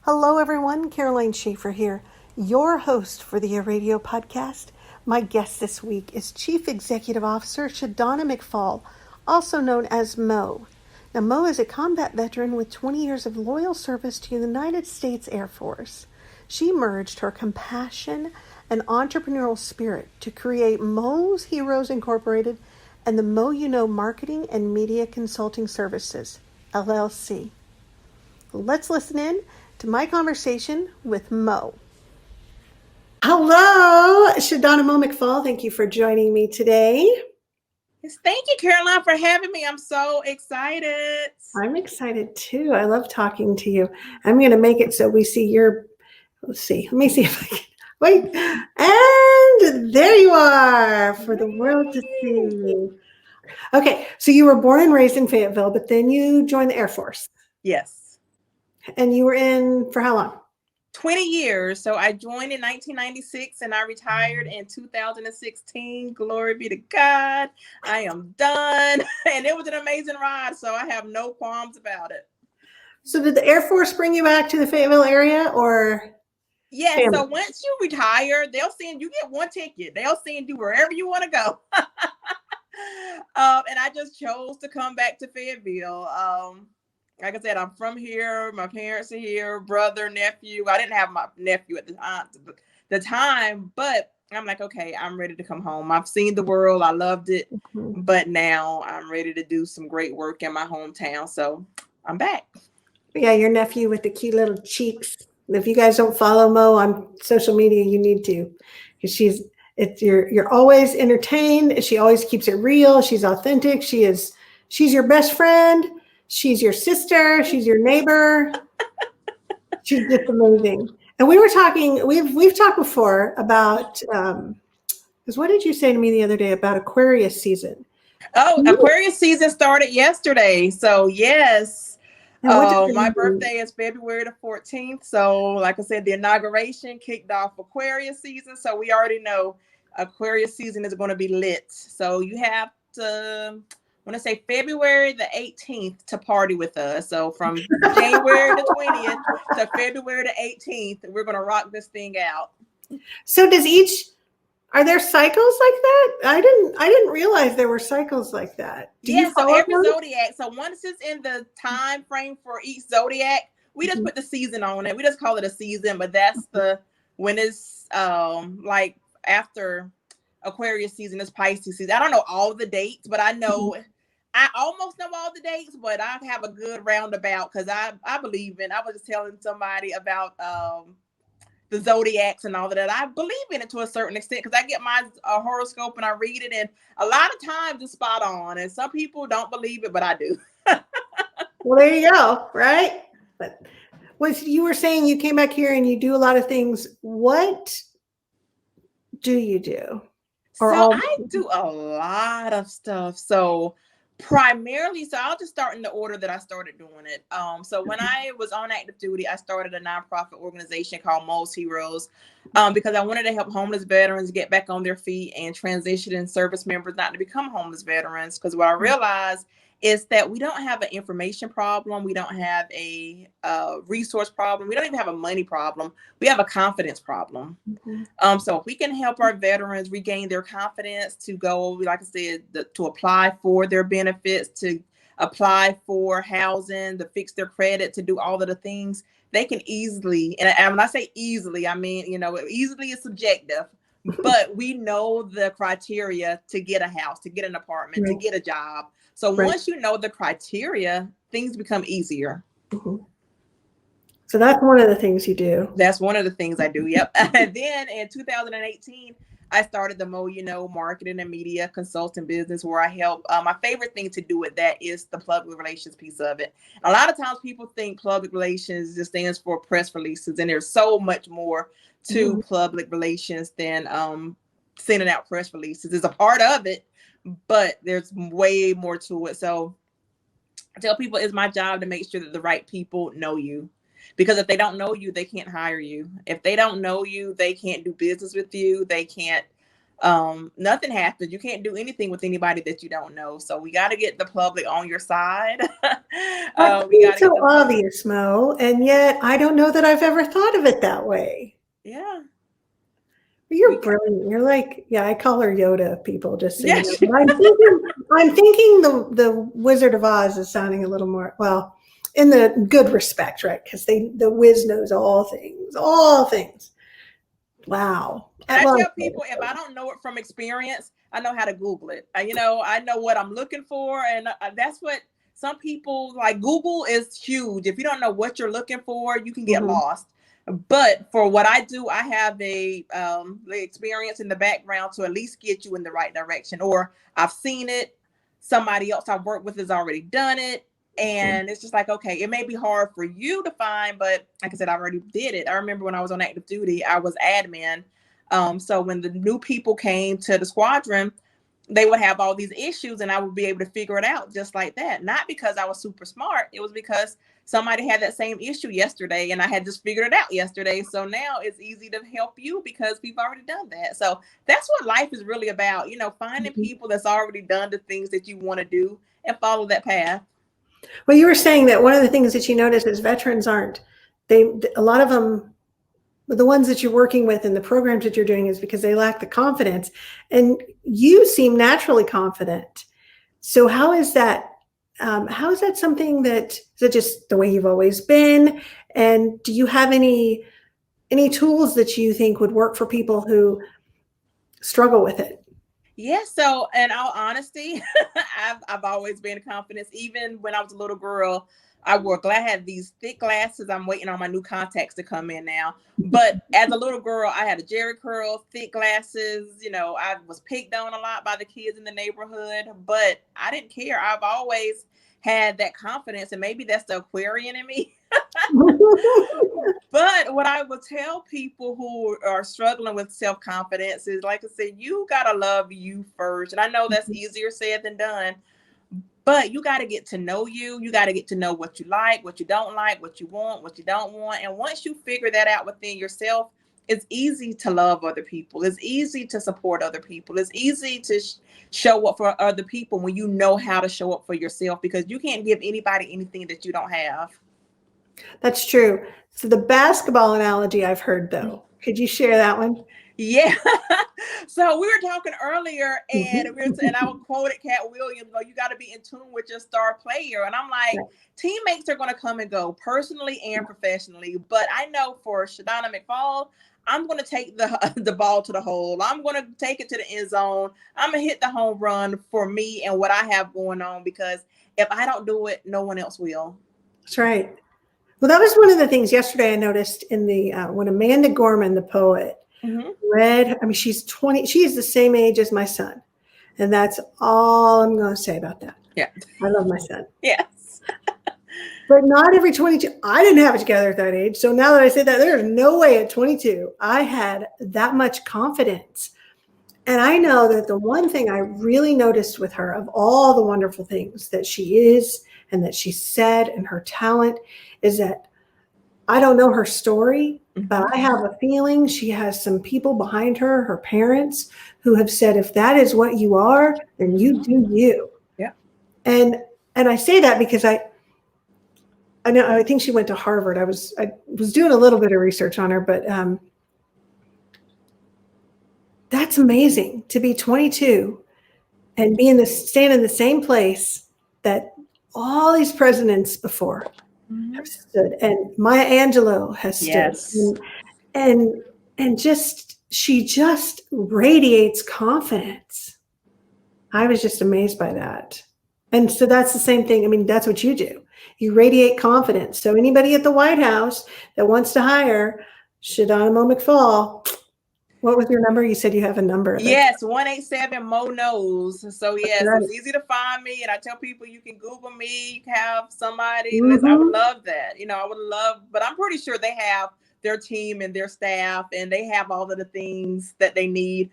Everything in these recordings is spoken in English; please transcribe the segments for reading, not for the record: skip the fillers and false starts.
Hello, everyone. Caroline Schafer here, your host for the ARRAYdio Podcast. My guest this week is Chief Executive Officer ShaDonna McPhaul, also known as Mo. Now, Mo is a combat veteran with 20 years of loyal service to the United States Air Force. She merged her compassion and entrepreneurial spirit to create Mo's Heroes Incorporated and the Mo You Know Marketing and Media Consulting Services, LLC. Let's listen in to my conversation with Mo. Hello, ShaDonna Mo McPhaul. Thank you for joining me today. Yes, thank you, Caroline, for having me. I'm so excited. I'm excited too. I love talking to you. I'm going to make it so we see your, let's see. Let me see if I can, wait. And there you are for the world to see. Okay, so you were born and raised in Fayetteville, but then you joined the Air Force. Yes. And you were in for how long? 20 years. So I joined in 1996 and I retired in 2016. Glory be to God. I am done. And it was an amazing ride. So I have no qualms about it. So did the Air Force bring you back to the Fayetteville area or? Yeah. So once you retire, they'll send you get one ticket. They'll send you wherever you want to go. And I just chose to come back to Fayetteville. Like I said, I'm from here. My parents are here, brother, nephew. I didn't have my nephew at the time, but I'm like, okay, I'm ready to come home. I've seen the world. I loved it. Mm-hmm. But now I'm ready to do some great work in my hometown. So I'm back. Yeah, your nephew with the cute little cheeks. If you guys don't follow Mo on social media, you need to. Because you're always entertained. She always keeps it real. She's authentic. She's your best friend. She's your sister. She's your neighbor. She's just amazing. And we were talking, we've talked before about, because what did you say to me the other day about Aquarius season? Oh, Aquarius season started yesterday. So yes, my birthday is February the 14th. So like I said, the inauguration kicked off Aquarius season. So we already know Aquarius season is going to be lit. So you have to, I want to say February the 18th to party with us. So from January the 20th to February the 18th, we're going to rock this thing out. So are there cycles like that? I didn't realize there were cycles like that. So every zodiac. So once it's in the time frame for each zodiac, we just put the season on it. We just call it a season, but that's when it's like after Aquarius season is Pisces season. I don't know all the dates, but I know I almost know all the dates, but I have a good roundabout because I believe in. I was just telling somebody about the zodiacs and all of that. I believe in it to a certain extent because I get my horoscope and I read it, and a lot of times it's spot on. And some people don't believe it, but I do. Well, there you go, right? But you were saying you came back here and you do a lot of things. What do you do? I do a lot of stuff. So primarily, so I'll just start in the order that I started doing it. So when I was on active duty, I started a nonprofit organization called Mo's Heroes because I wanted to help homeless veterans get back on their feet and transition in service members not to become homeless veterans. Because what I realized is that we don't have an information problem. We don't have a resource problem. We don't even have a money problem. We have a confidence problem. Mm-hmm. So if we can help our veterans regain their confidence to go, like I said, to apply for their benefits, to apply for housing, to fix their credit, to do all of the things, they can easily, and when I say easily, I mean, easily is subjective, but we know the criteria to get a house, to get an apartment, to get a job. So once you know the criteria, things become easier. Mm-hmm. So that's one of the things you do. That's one of the things I do. Yep. And then in 2018, I started the Mo You Know Marketing and Media Consulting business where I help. My favorite thing to do with that is the public relations piece of it. A lot of times people think public relations just stands for press releases, and there's so much more to public relations than sending out press releases. It's a part of it, but there's way more to it. So I tell people it's my job to make sure that the right people know you. Because if they don't know you, they can't hire you. If they don't know you, they can't do business with you. They can't nothing happens. You can't do anything with anybody that you don't know. So we got to get the public on your side. That We got seems to get so the public. obvious, Mo, and yet I don't know that I've ever thought of it that way. Yeah. You're brilliant. You're like, yeah, I call her Yoda, people, just so Yes. you know. But I'm thinking the Wizard of Oz is sounding a little more, well, in the good respect, right? Because the Wiz knows all things, all things. Wow. And I tell people, if I don't know it from experience, I know how to Google it. I know what I'm looking for. And that's what some people like. Google is huge. If you don't know what you're looking for, you can get lost. But for what I do, I have the experience in the background to at least get you in the right direction. Or I've seen it. Somebody else I've worked with has already done it. And it's just like, okay, it may be hard for you to find, but like I said, I already did it. I remember when I was on active duty, I was admin. So when the new people came to the squadron, they would have all these issues and I would be able to figure it out just like that. Not because I was super smart. It was because somebody had that same issue yesterday and I had just figured it out yesterday. So now it's easy to help you because we've already done that. So that's what life is really about, finding people that's already done the things that you want to do and follow that path. Well, you were saying that one of the things that you notice is veterans a lot of them, the ones that you're working with and the programs that you're doing is because they lack the confidence, and you seem naturally confident. So how is that something is it just the way you've always been? And do you have any tools that you think would work for people who struggle with it? Yeah, so in all honesty, I've always been confident. Even when I was a little girl, I had these thick glasses. I'm waiting on my new contacts to come in now. But as a little girl, I had a Jerry curl, thick glasses. I was picked on a lot by the kids in the neighborhood, but I didn't care. I've always had that confidence, and maybe that's the Aquarian in me. But what I would tell people who are struggling with self-confidence is, like I said, you got to love you first. And I know that's easier said than done, but you got to get to know you. You got to get to know what you like, what you don't like, what you want, what you don't want. And once you figure that out within yourself, it's easy to love other people. It's easy to support other people. It's easy to show up for other people when you know how to show up for yourself, because you can't give anybody anything that you don't have. That's true. So the basketball analogy I've heard, though, could you share that one? Yeah. So we were talking earlier, and I would quote Cat Williams, you got to be in tune with your star player. And I'm like, teammates are going to come and go, personally and professionally. But I know for ShaDonna McPhaul, I'm going to take the ball to the hole. I'm going to take it to the end zone. I'm going to hit the home run for me and what I have going on, because if I don't do it, no one else will. That's right. Well, that was one of the things yesterday I noticed in when Amanda Gorman, the poet, read, she's 20, she is the same age as my son. And that's all I'm going to say about that. Yeah. I love my son. Yes. But not every 22, I didn't have it together at that age. So now that I say that, there's no way at 22 I had that much confidence. And I know that the one thing I really noticed with her, of all the wonderful things that she is and that she said and her talent, is that I don't know her story, but I have a feeling she has some people behind her, her parents, who have said, if that is what you are, then you do you. Yeah. And I say that because I think she went to Harvard. I was doing a little bit of research on her, but that's amazing to be 22 and stand in the same place that all these presidents before have stood, and Maya Angelou has stood. Yes. And she just radiates confidence. I was just amazed by that. And so that's the same thing. That's what you do. You radiate confidence. So anybody at the White House that wants to hire ShaDonna McPhaul, what was your number? You said you have a number. Yes, 187-MO knows. So yes, right. It's easy to find me, and I tell people you can Google me. You can have somebody. I would love that. I would love, but I'm pretty sure they have their team and their staff, and they have all of the things that they need.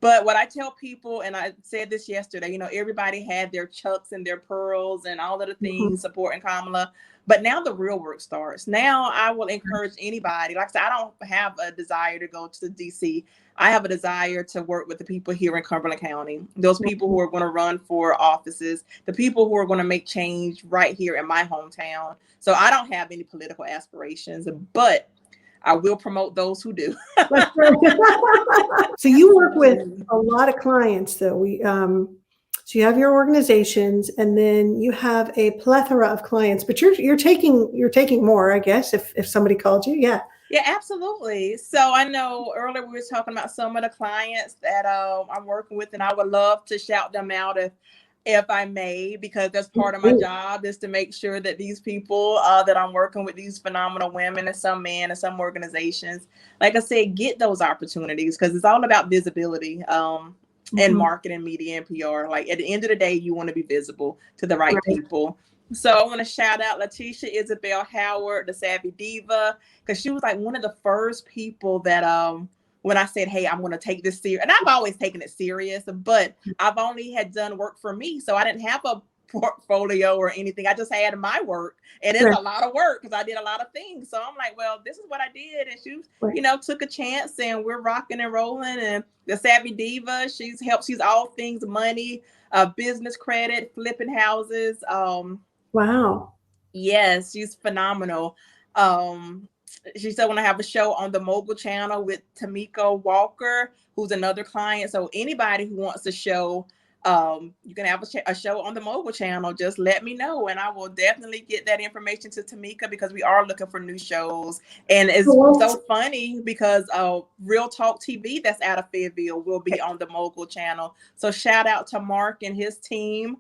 But what I tell people, and I said this yesterday, everybody had their chucks and their pearls and all of the things supporting Kamala. But now the real work starts. Now I will encourage anybody. Like I said, I don't have a desire to go to DC. I have a desire to work with the people here in Cumberland County, those people who are going to run for offices, the people who are going to make change right here in my hometown. So I don't have any political aspirations, but I will promote those who do. So you work with a lot of clients, though. So you have your organizations, and then you have a plethora of clients. But you're taking more, I guess, if somebody called you, yeah. Yeah, absolutely. So I know earlier we were talking about some of the clients that I'm working with, and I would love to shout them out if I may, because that's part of my job, is to make sure that these people that I'm working with, these phenomenal women and some men and some organizations, like I said, get those opportunities, because it's all about visibility and marketing, media, and PR. Like at the end of the day, you want to be visible to the right people. So I want to shout out Letitia Isabel Howard, the Savvy Diva, because she was like one of the first people that when I said, hey, I'm going to take this serious, and I've always taken it serious, but I've only had done work for me. So I didn't have a portfolio or anything. I just had my work, and it's a lot of work because I did a lot of things. So I'm like, well, this is what I did. And she, took a chance, and we're rocking and rolling. And the Savvy Diva, she's all things money, business credit, flipping houses. Wow. Yes, she's phenomenal. She said, when I have a show on the Mogul channel with Tamika Walker, who's another client. So anybody who wants a show, you can have a show on the Mogul channel. Just let me know, and I will definitely get that information to Tamika, because we are looking for new shows. And it's so funny because Real Talk TV, that's out of Fayetteville, will be on the Mogul channel. So shout out to Mark and his team.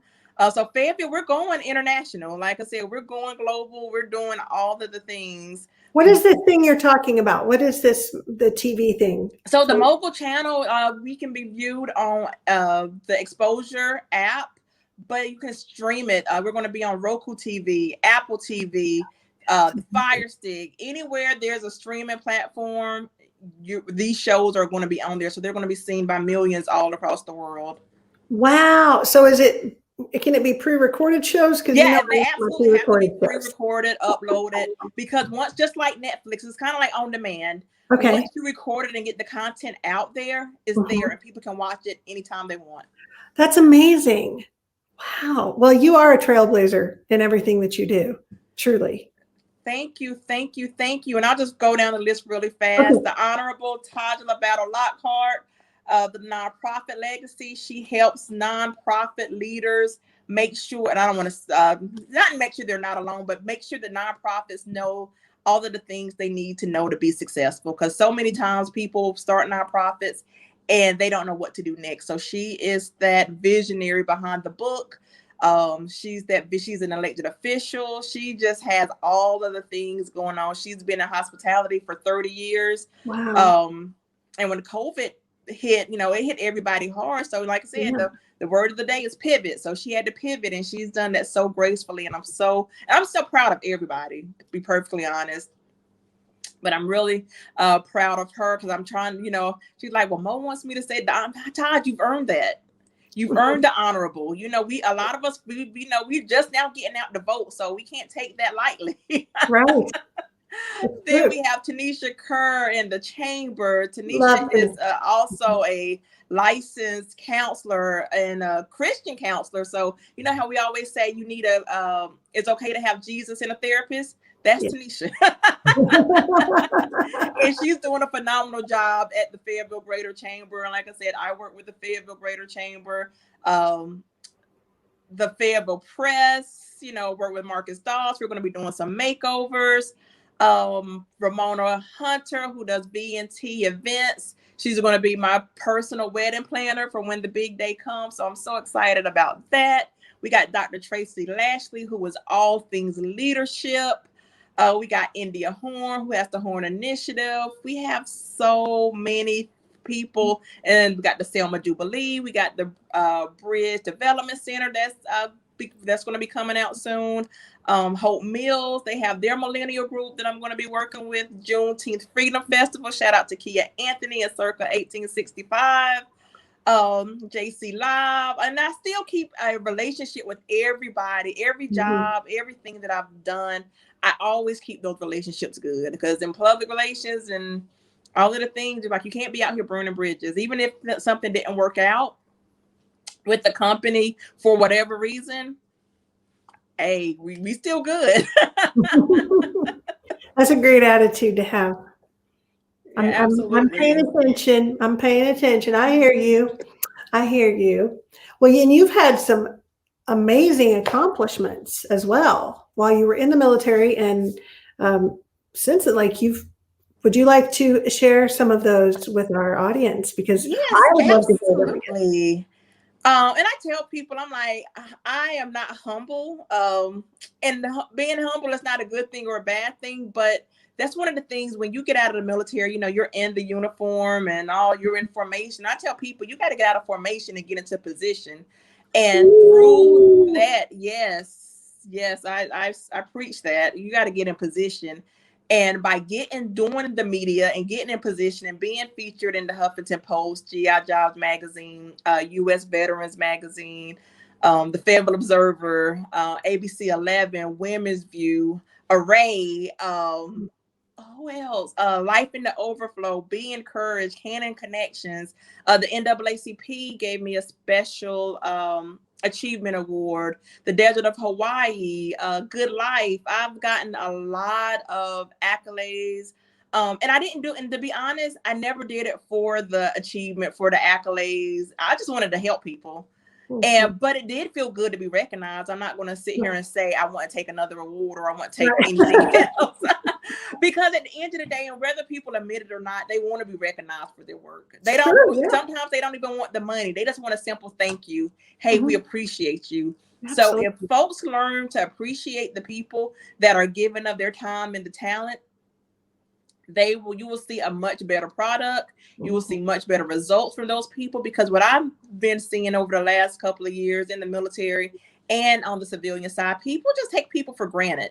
So Fayetteville, we're going international. Like I said, we're going global. We're doing all of the things. What is this thing you're talking about? What is this, the TV thing? So the Mogul channel, we can be viewed on the Exposure app, but you can stream it. We're going to be on Roku TV, Apple TV, the Fire Stick, anywhere there's a streaming platform. These shows are going to be on there, so they're going to be seen by millions all across the world. Wow! So can it be pre-recorded shows? Yeah, they absolutely have to be pre-recorded, uploaded, because just like Netflix, it's kind of like on demand. Okay. Once you record it and get the content out there, it's there, and people can watch it anytime they want. That's amazing. Wow. Well, you are a trailblazer in everything that you do, truly. Thank you. And I'll just go down the list really fast. The Honorable Tajala Battle Lockhart, the Nonprofit Legacy. She helps nonprofit leaders make sure, and I don't want to not make sure they're not alone, but make sure that nonprofits know all of the things they need to know to be successful. Because so many times people start nonprofits and they don't know what to do next. So she is that visionary behind the book. She's an elected official. She just has all of the things going on. She's been in hospitality for 30 years. Wow. And when COVID hit, it hit everybody hard. So like I said, the word of the day is pivot. So she had to pivot, and she's done that so gracefully. And I'm so proud of everybody, to be perfectly honest. But I'm really proud of her, because I'm trying, she's like, well, Mo wants me to say, Todd, you've earned that. You've earned the honorable. A lot of us, we're just now getting out to vote, so we can't take that lightly. Right. Then we have Tanisha Kerr in the chamber. Tanisha is also a licensed counselor and a Christian counselor. So you know how we always say you need it's okay to have Jesus and a therapist? That's Tanisha. And she's doing a phenomenal job at the Fayetteville Greater Chamber. And like I said, I work with the Fayetteville Greater Chamber, the Fayetteville Press, work with Marcus Doss. We're going to be doing some makeovers. Ramona Hunter, who does B&T events. She's going to be my personal wedding planner for when the big day comes. So I'm so excited about that. We got Dr. Tracy Lashley, who is all things leadership. We got India Horn, who has the Horn Initiative. We have so many people, and we got the Selma Jubilee. We got the Bridge Development Center that's going to be coming out soon. Hope Mills, they have their millennial group that I'm going to be working with. Juneteenth Freedom Festival. Shout out to Kia Anthony at Circa 1865. JC Live, and I still keep a relationship with everybody, every job, everything that I've done. I always keep those relationships good, because in public relations and all of the things, like, you can't be out here burning bridges. Even if something didn't work out with the company for whatever reason, hey, we still good. That's a great attitude to have. I'm paying Absolutely. attention. I'm paying attention. I hear you. I hear you. Well, and you've had some amazing accomplishments as well while you were in the military, and since it, like, would you like to share some of those with our audience? Because Yes, I would love to hear them. absolutely. And I tell people, I'm like, I am not humble. And being humble is not a good thing or a bad thing, but that's one of the things when you get out of the military, you know, you're in the uniform and all your information. I tell people, you got to get out of formation and get into position. And through that, yes, I preach that. You got to get in position. And by doing the media and getting in position and being featured in the Huffington Post, GI Jobs magazine, U.S. Veterans magazine, the Fayetteville Observer, ABC 11, Women's View, Array, who else? Life in the Overflow, Be Encouraged, Canon Connections. The NAACP gave me a special achievement award. The Desert of Hawaii, Good Life. I've gotten a lot of accolades. And I didn't do, and to be honest, I never did it for the achievement, for the accolades. I just wanted to help people. But it did feel good to be recognized. I'm not going to sit here and say I want to take another award or I want to take anything else. Because at the end of the day, and whether people admit it or not, they want to be recognized for their work. They don't. Sometimes they don't even want the money. They just want a simple thank you. Hey, we appreciate you. Absolutely. So if folks learn to appreciate the people that are giving of their time and the talent, you will see a much better product. You will see much better results from those people, because what I've been seeing over the last couple of years in the military and on the civilian side, people just take people for granted.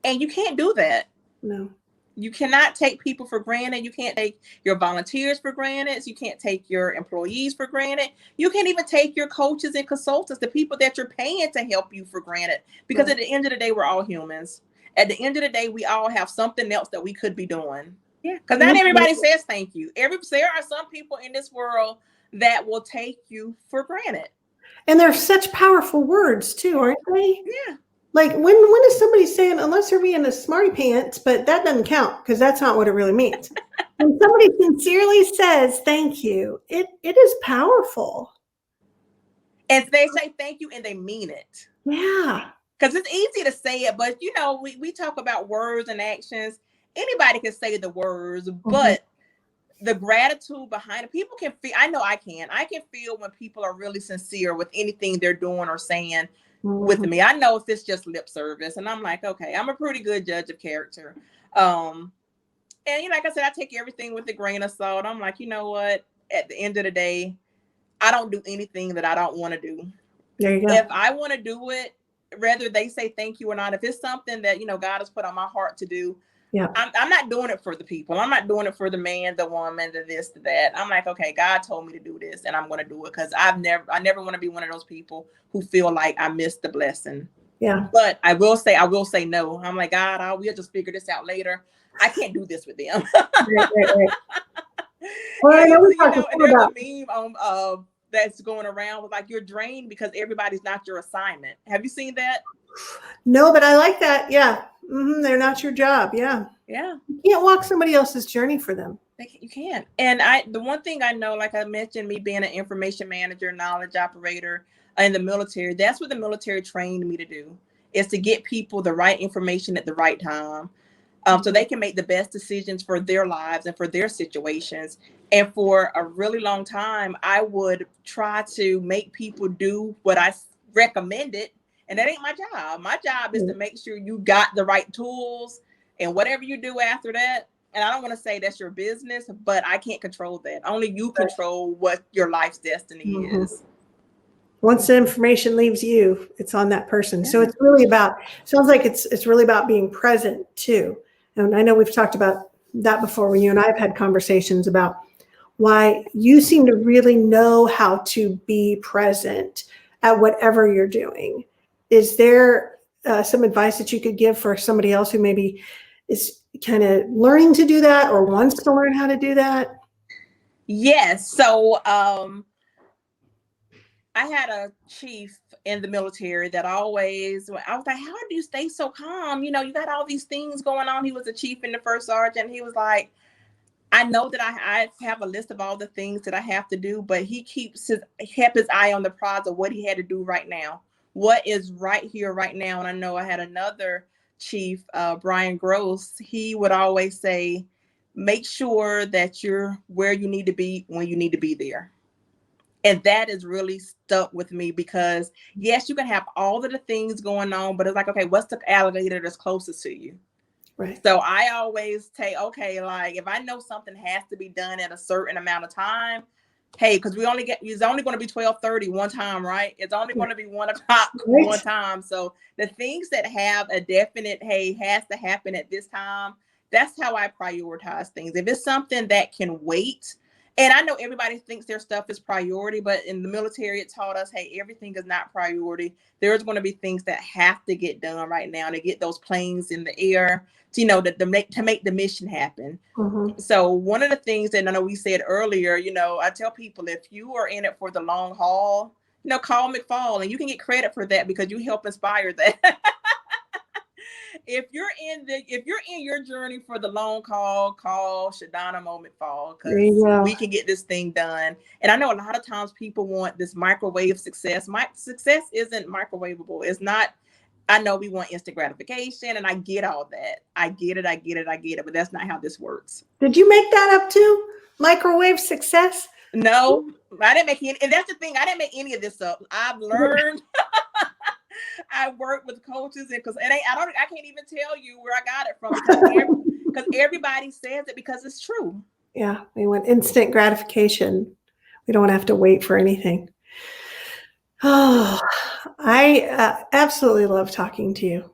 And you can't do that. No. You cannot take people for granted. You can't take your volunteers for granted. You can't take your employees for granted. You can't even take your coaches and consultants, the people that you're paying to help you, for granted. Because at the end of the day, we're all humans. At the end of the day, we all have something else that we could be doing. Yeah. Because not everybody says thank you. There are some people in this world that will take you for granted. And they're such powerful words too, aren't they? Yeah. Like when is somebody saying, unless they're being a smarty pants, but that doesn't count, because that's not what it really means. When somebody sincerely says thank you, it is powerful. And they say thank you and they mean it. Yeah. Because it's easy to say it, but you know, we talk about words and actions. Anybody can say the words, but the gratitude behind it, people can feel. I know I can feel when people are really sincere with anything they're doing or saying with me. I know if it's just lip service, and I'm like, okay, I'm a pretty good judge of character. And you know, like I said, I take everything with a grain of salt. I'm like, you know what? At the end of the day, I don't do anything that I don't want to do. There you go. If I want to do it, whether they say thank you or not, if it's something that, you know, God has put on my heart to do, I'm not doing it for the people. I'm not doing it for the man, the woman, the this, the that. I'm like, okay, God told me to do this, and I'm going to do it, because I never want to be one of those people who feel like I missed the blessing. Yeah. But I will say no. I'm like, God, we'll just figure this out later. I can't do this with them. Right. Well, I know we talked there's a meme that's going around with, like, you're drained because everybody's not your assignment. Have you seen that? No, but I like that. Yeah. They're not your job. Yeah. Yeah. You can't walk somebody else's journey for them. You can't. And the one thing I know, like I mentioned, me being an information manager, knowledge operator in the military, that's what the military trained me to do, is to get people the right information at the right time. So they can make the best decisions for their lives and for their situations. And for a really long time, I would try to make people do what I recommended. And that ain't my job. My job is to make sure you got the right tools, and whatever you do after that. And I don't want to say that's your business, but I can't control that. Only you control what your life's destiny is. Once the information leaves you, it's on that person. So it's really sounds like it's really about being present too. And I know we've talked about that before when you and I have had conversations about why you seem to really know how to be present at whatever you're doing. Is there some advice that you could give for somebody else who maybe is kind of learning to do that or wants to learn how to do that? Yes. So I had a chief in the military that I was like, how do you stay so calm? You know, you got all these things going on. He was a chief in the first sergeant. He was like, I know that I have a list of all the things that I have to do, but he kept his eye on the prize of what he had to do right now. What is right here, right now? And I know I had another chief, Brian Gross. He would always say, make sure that you're where you need to be when you need to be there. And that has really stuck with me because, yes, you can have all of the things going on, but it's like, okay, what's the alligator that's closest to you? Right. So I always say, okay, like if I know something has to be done at a certain amount of time, hey, because it's only going to be 12:30 one time, right? It's only going to be 1 o'clock one time. So the things that have a definite, hey, has to happen at this time, that's how I prioritize things. If it's something that can wait, and I know everybody thinks their stuff is priority, but in the military, it taught us, hey, everything is not priority. There's going to be things that have to get done right now to get those planes in the air, to, you know, to make the mission happen. Mm-hmm. So one of the things that I know we said earlier, you know, I tell people, if you are in it for the long haul, you know, call McPhaul, and you can get credit for that because you help inspire that. If you're in your journey for the long call ShaDonna McPhaul, because we can get this thing done. And I know a lot of times people want this microwave success. My success isn't microwavable. It's not. I know we want instant gratification, and I get all that. I get it, but that's not how this works. Did you make that up too? Microwave success? No, I didn't make any, and that's the thing. I didn't make any of this up. I've learned. I work with coaches, and I can't even tell you where I got it from because everybody says it because it's true. Yeah, we want instant gratification. We don't want to have to wait for anything. Oh, I absolutely love talking to you.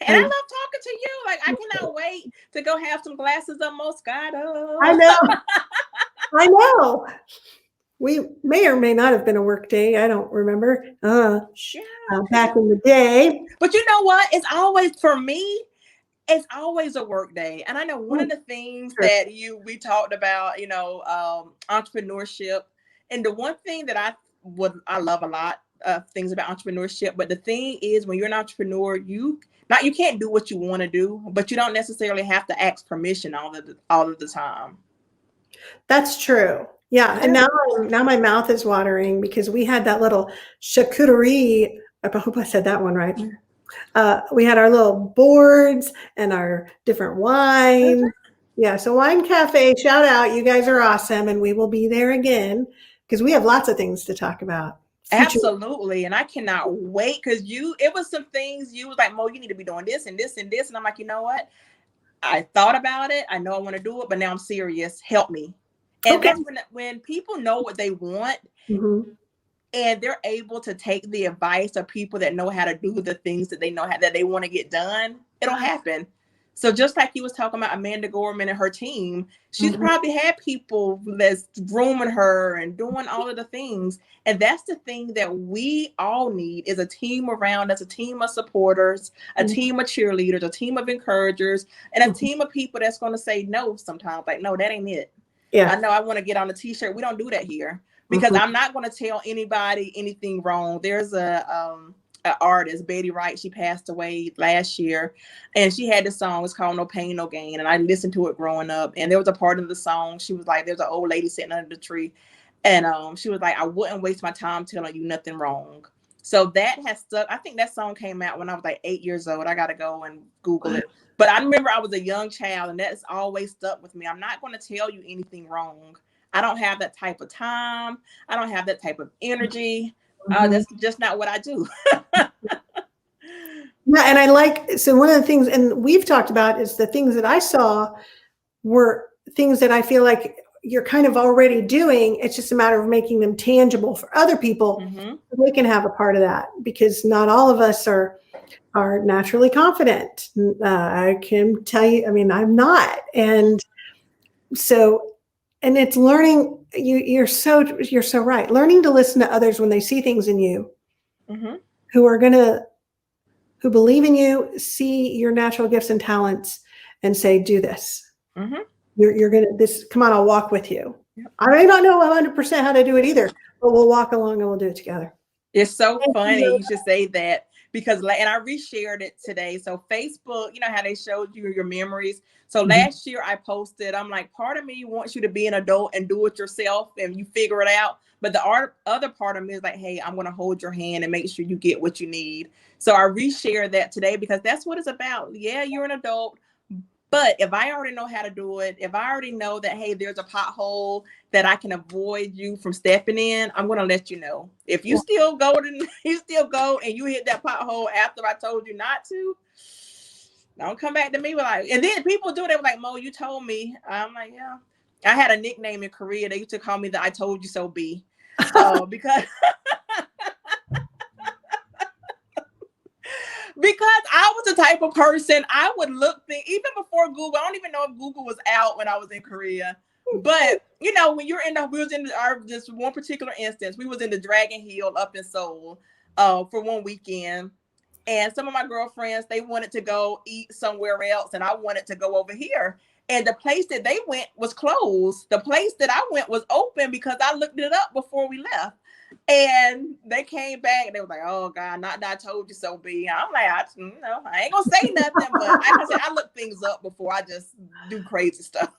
And I love talking to you. Like, I cannot wait to go have some glasses of Moscato. I know. I know. We may or may not have been a work day. I don't remember. Back in the day. But you know what? It's always, for me, it's always a work day. And I know one of the things that we talked about, you know, entrepreneurship. And the one thing that I love a lot of things about entrepreneurship. But the thing is, when you're an entrepreneur, you can't do what you want to do, but you don't necessarily have to ask permission all of the time. That's true. Yeah. And now my mouth is watering because we had that little charcuterie. I hope I said that one right. We had our little boards and our different wines. Yeah. So Wine Cafe, shout out. You guys are awesome. And we will be there again because we have lots of things to talk about. Absolutely. And I cannot wait because it was some things you was like, Mo, you need to be doing this and this and this. And I'm like, you know what? I thought about it. I know I want to do it, but now I'm serious. Help me. And that's when people know what they want, mm-hmm. and they're able to take the advice of people that know how to do the things that they know that they want to get done, it'll happen. So just like you was talking about Amanda Gorman and her team, she's mm-hmm. probably had people that's grooming her and doing all of the things. And that's the thing that we all need is a team around us, a team of supporters, a mm-hmm. team of cheerleaders, a team of encouragers, and a mm-hmm. team of people that's going to say no sometimes. Like, no, that ain't it. Yeah. I know I want to get on a t-shirt. We don't do that here because mm-hmm. I'm not going to tell anybody anything wrong. There's an artist, Betty Wright. She passed away last year, and she had this song. It's called No Pain, No Gain. And I listened to it growing up. And there was a part of the song. She was like, there's an old lady sitting under the tree. And she was like, I wouldn't waste my time telling you nothing wrong. So that has stuck. I think that song came out when I was like 8 years old. I got to go and Google it. But I remember I was a young child, and that's always stuck with me. I'm not going to tell you anything wrong. I don't have that type of time. I don't have that type of energy. Mm-hmm. That's just not what I do. Yeah, and so one of the things, and we've talked about, is the things that I saw were things that I feel like you're kind of already doing. It's just a matter of making them tangible for other people mm-hmm. so they can have a part of that, because not all of us are naturally confident. I can tell you, I mean, I'm not. And so And it's learning. You're so right. Learning to listen to others when they see things in you, who believe in you, see your natural gifts and talents, and say, "Do this. You're gonna this. Come on, I'll walk with you." Yep. I may not know 100% how to do it either, but we'll walk along and we'll do it together. It's so funny you should say that, because, and I reshared it today. So Facebook, you know how they showed you your memories. So last year I posted, I'm like, part of me wants you to be an adult and do it yourself and you figure it out. But the other part of me is like, hey, I'm going to hold your hand and make sure you get what you need. So I reshared that today because that's what it's about. Yeah, you're an adult. But if I already know how to do it, if I already know that, hey, there's a pothole that I can avoid you from stepping in, I'm going to let you know. If you still go and you hit that pothole after I told you not to, don't come back to me with like, and then people do it. They were like, Mo, you told me. I'm like, yeah. I had a nickname in Korea. They used to call me the I told you so bee. Because I was the type of person, I would look even before Google. I don't even know if Google was out when I was in Korea. But, you know, when we was in just one particular instance, we was in the Dragon Hill up in Seoul for one weekend. And some of my girlfriends, they wanted to go eat somewhere else. And I wanted to go over here. And the place that they went was closed. The place that I went was open because I looked it up before we left. And they came back and they were like, oh God, not I told you so, B. I'm like, I ain't gonna say nothing, but like I said, I look things up before I just do crazy stuff.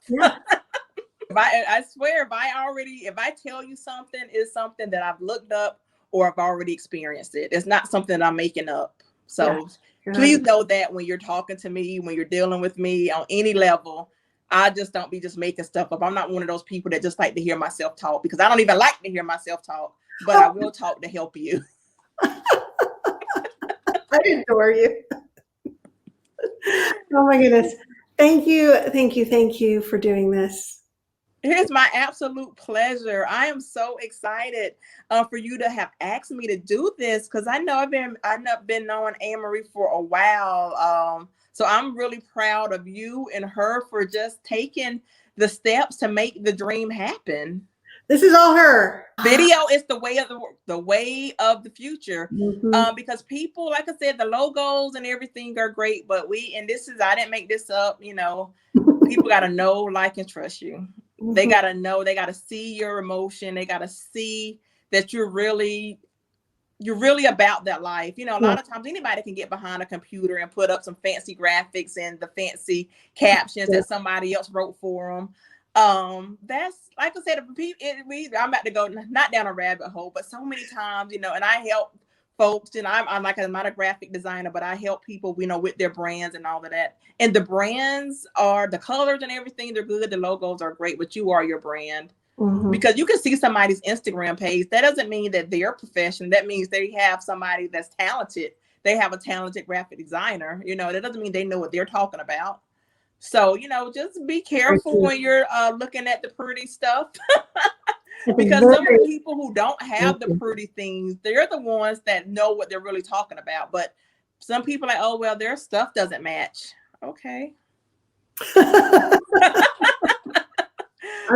I swear, if I tell you something, it's something that I've looked up or I've already experienced it. It's not something that I'm making up. So please know that when you're talking to me, when you're dealing with me on any level, I just don't be just making stuff up. I'm not one of those people that just like to hear myself talk, because I don't even like to hear myself talk. But I will talk to help you. I adore you. Oh my goodness. Thank you for doing this. It's my absolute pleasure. I am so excited for you to have asked me to do this, because I know I've been knowing Anne-Marie for a while. So I'm really proud of you and her for just taking the steps to make the dream happen. This is all her. Video is the way of the future. Because people, like I said, the logos and everything are great, but I didn't make this up, you know, people got to know, like, and trust you. They got to know, they got to see your emotion. They got to see that you're really about that life. You know, a lot of times anybody can get behind a computer and put up some fancy graphics and the fancy captions that somebody else wrote for them. That's, like I said, I'm about to go not down a rabbit hole, but so many times, you know, and I help folks, and I'm not a graphic designer, but I help people, you know, with their brands and all of that. And the brands are, the colors and everything, they're good. The logos are great, but you are your brand. Because you can see somebody's Instagram page. That doesn't mean that they're professional. That means they have somebody that's talented. They have a talented graphic designer. You know, that doesn't mean they know what they're talking about. So, you know, just be careful when you're looking at the pretty stuff. Because some of the people who don't have the pretty things, they're the ones that know what they're really talking about. But some people are like, oh, well, their stuff doesn't match. Okay.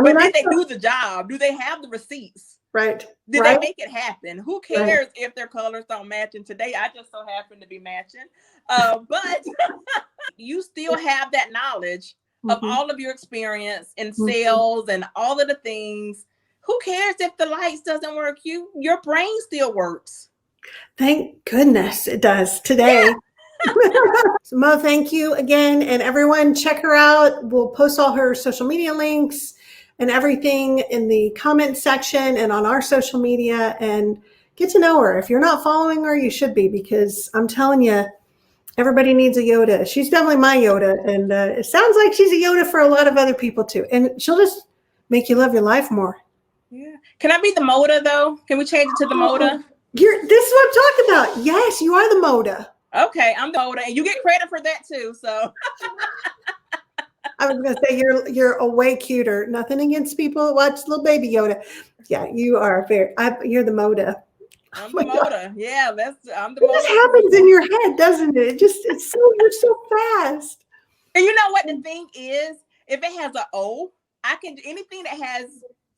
But did they do the job? Do they have the receipts? Right. Did they make it happen? Who cares if their colors don't match? And today I just so happen to be matching. But you still have that knowledge of all of your experience in sales and all of the things. Who cares if the lights doesn't work? Your brain still works. Thank goodness it does today. So Mo, thank you again. And everyone, check her out. We'll post all her social media links and everything in the comment section and on our social media, and get to know her. If you're not following her, you should be, because I'm telling you, everybody needs a Yoda. She's definitely my Yoda. And it sounds like she's a Yoda for a lot of other people too. And she'll just make you love your life more. Yeah. Can I be the Moda though? Can we change it to the Moda? This is what I'm talking about. Yes, you are the Moda. Okay, I'm the Moda, and you get credit for that too. So I was gonna say you're a way cuter. Nothing against people that watch little baby Yoda. Yeah, you are you're the Moda. I'm the Moda. God. Yeah, I'm the Moda. This happens in your head, doesn't it? You're so fast. And you know what the thing is? If it has an O, I can do anything that has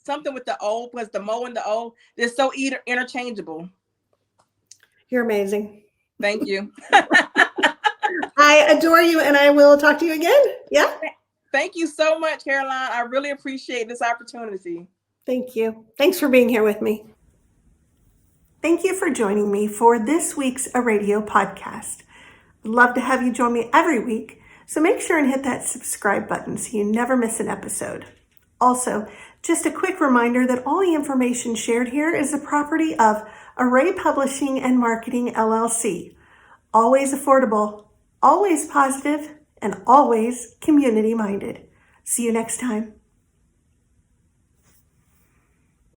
something with the O, because the Mo and the O, they're so interchangeable. You're amazing. Thank you. I adore you, and I will talk to you again. Yeah. Thank you so much, Caroline. I really appreciate this opportunity. Thank you. Thanks for being here with me. Thank you for joining me for this week's ARRAYdio Podcast. I'd love to have you join me every week, so make sure and hit that subscribe button so you never miss an episode. Also, just a quick reminder that all the information shared here is the property of Array Publishing and Marketing, LLC. Always affordable, always positive, and always community-minded. See you next time.